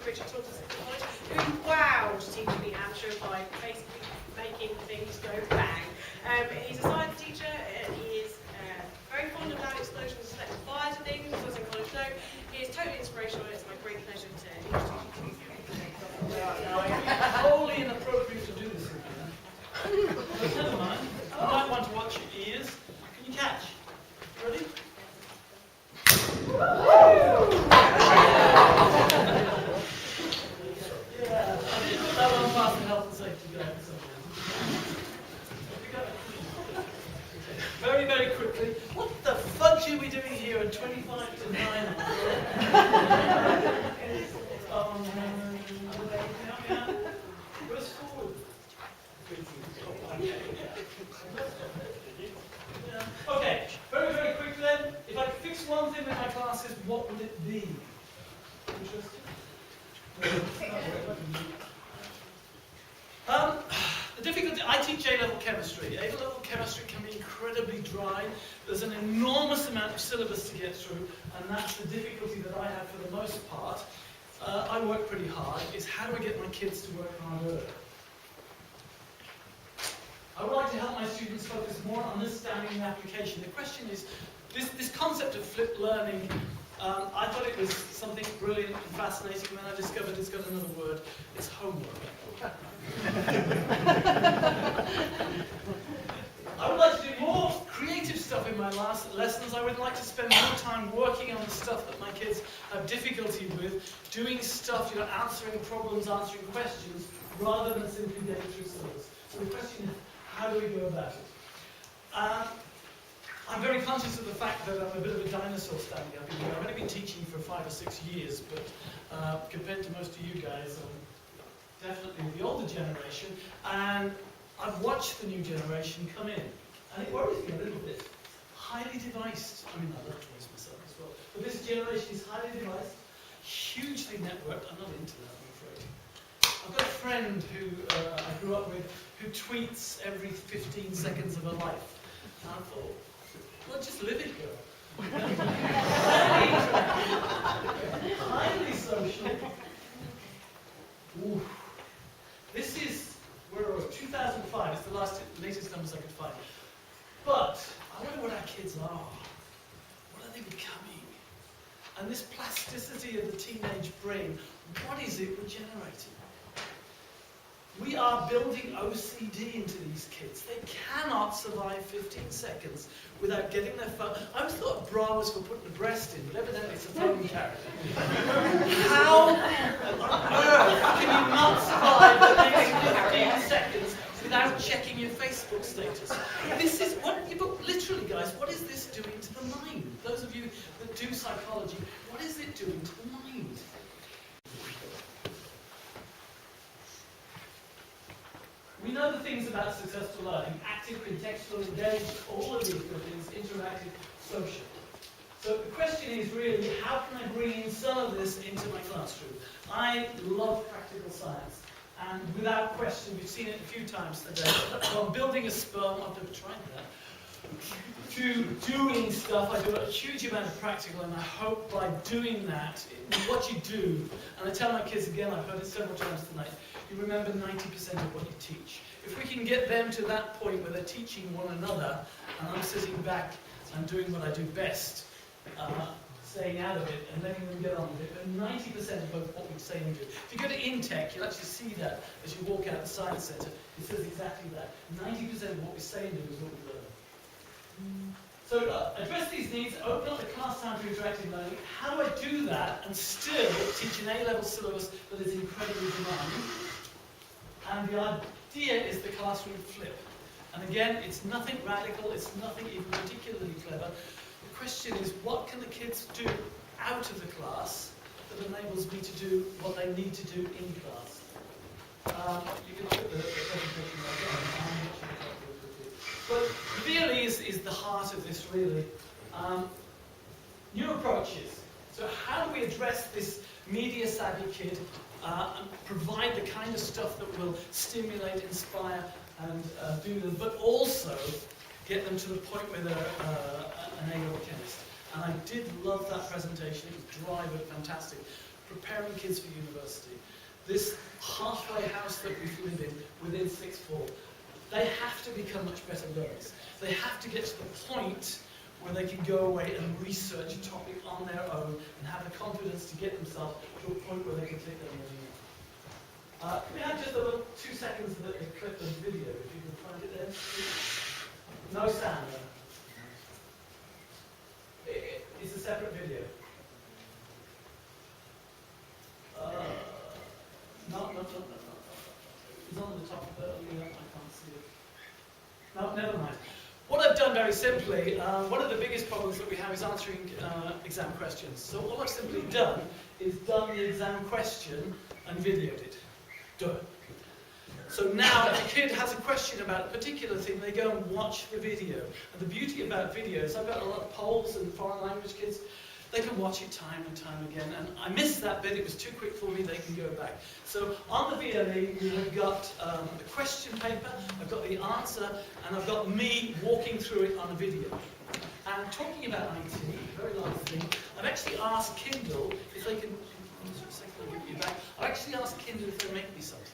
Richard taught us at college, who wowed teaching the amateur by basically making things go bang. He's a science teacher. He is very fond of loud explosions and setting fire to things, as in college know. He is totally inspirational, and it's my great pleasure to introduce you to him. Now, it's wholly inappropriate to do this again. But never mind. You might want to watch your ears. Can you catch? Ready? Yeah, I did put that one past the health and safety guy for some reason. Very, very quickly. What the fudge are we doing here at 25 to 9? Where's forward? Okay, very, very quickly then. If I could fix one thing with my classes, what would it be? Interesting? The difficulty, I teach A-level chemistry. A-level chemistry can be incredibly dry. There's an enormous amount of syllabus to get through, and that's the difficulty that I have for the most part. I work pretty hard, is how do I get my kids to work harder? I would like to help my students focus more on understanding the application. The question is, this concept of flipped learning, I thought it was something brilliant and fascinating, and then I discovered it's got another word. It's homework. I would like to do more creative stuff in my lessons. I would like to spend more time working on the stuff that my kids have difficulty with, doing stuff, answering problems, answering questions, rather than simply getting through syllabus. So the question is, how do we go about it? I'm very conscious of the fact that I'm a bit of a dinosaur standing up here. I've only been teaching for 5 or 6 years, but compared to most of you guys, I'm definitely the older generation, and I've watched the new generation come in, and it worries me a little bit. Highly deviced. I mean, I love toys myself as well, but this generation is highly deviced, hugely networked. I'm not into that, I'm afraid. I've got a friend who I grew up with who tweets every 15 seconds of her life. And I thought, well, just live it, girl. Highly social. Ooh. This is, where are we? 2005. It's the latest numbers I could find. But I wonder what our kids are. What are they becoming? And this plasticity of the teenage brain, what is it we're generating? We are building OCD into these kids. They cannot survive 15 seconds without getting their phone. I always thought bra was for putting the breast in, but evidently it's a phone carrier. How on earth can you not survive the next 15 seconds without checking your Facebook status? This is what, literally guys, what is this doing to the mind? Those of you that do psychology, what is it doing to the mind? We know the things about successful learning: active, contextual, engaged, all of these things, interactive, social. So the question is really, how can I bring in some of this into my classroom? I love practical science, and without question, we've seen it a few times today, from building a sperm, I've never tried that, to doing stuff. I do a huge amount of practical, and I hope by doing that, what you do, and I tell my kids again, I've heard it several times tonight, you remember 90% of what you teach. If we can get them to that point where they're teaching one another, and I'm sitting back and doing what I do best, staying out of it and letting them get on with it, then 90% of both what we say and do. If you go to Intech, you'll actually see that as you walk out the Science Centre. It says exactly that. 90% of what we say and do is what we learn. So address these needs, open up the class time to interactive learning. How do I do that and still teach an A-level syllabus that is incredibly demanding? And the idea is the classroom flip. And again, it's nothing radical, it's nothing even particularly clever. The question is, what can the kids do out of the class that enables me to do what they need to do in class? You can look at the presentation again. But really is the heart of this, really. New approaches. So how do we address this media-savvy kid and provide the kind of stuff that will stimulate, inspire, and do them, but also get them to the point where they're an A-level chemist. And I did love that presentation. It was dry but fantastic. preparing kids for university, this halfway house that we live in within sixth form, they have to become much better learners. They have to get to the point where they can go away and research a topic on their own and have the confidence to get themselves to a point where they can take their learning on. Can we have just a little 2 seconds of a clip of video, if you can find it there? No sound. It's a separate video. No. It's on the top earlier, I can't see it. No, never mind. What I've done very simply, one of the biggest problems that we have is answering exam questions. So all I've simply done is done the exam question and videoed it. Done. So now if a kid has a question about a particular thing, they go and watch the video. And the beauty about videos, I've got a lot of Poles and foreign language kids, they can watch it time and time again. And I missed that bit, it was too quick for me, they can go back. So on the VLE, we have got the question paper, I've got the answer, and I've got me walking through it on a video. And talking about IT, very last thing, I've actually asked Kindle if they can, just a second, I'll give you back. I've actually asked Kindle if they'll make me something.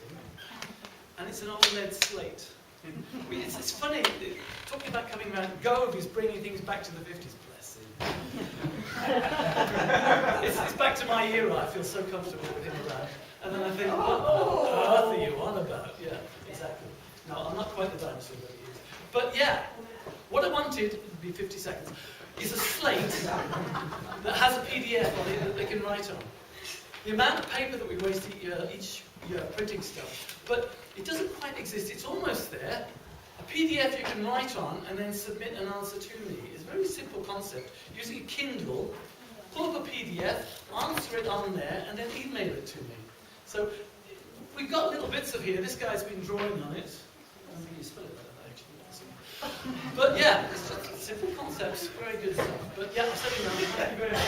And it's an OLED slate. It's funny, talking about coming around, Gove is bringing things back to the 50s, bless him. It's back to my era, I feel so comfortable with him around. And then I think, what on earth are you on about? Yeah, exactly. No, I'm not quite the dinosaur that he is. But yeah, what I wanted, it'd be 50 seconds, is a slate that has a PDF on it that they can write on. The amount of paper that we waste each year printing stuff, but it doesn't quite exist. It's almost there. A PDF you can write on and then submit an answer to me. It's a very simple concept. Using a Kindle, pull up a PDF, answer it on there, and then email it to me. So we've got little bits of here. This guy's been drawing on it. I don't think you spell it like that, actually. But yeah, it's just simple concepts, very good stuff. But yeah, I'll send you that. Thank you very much.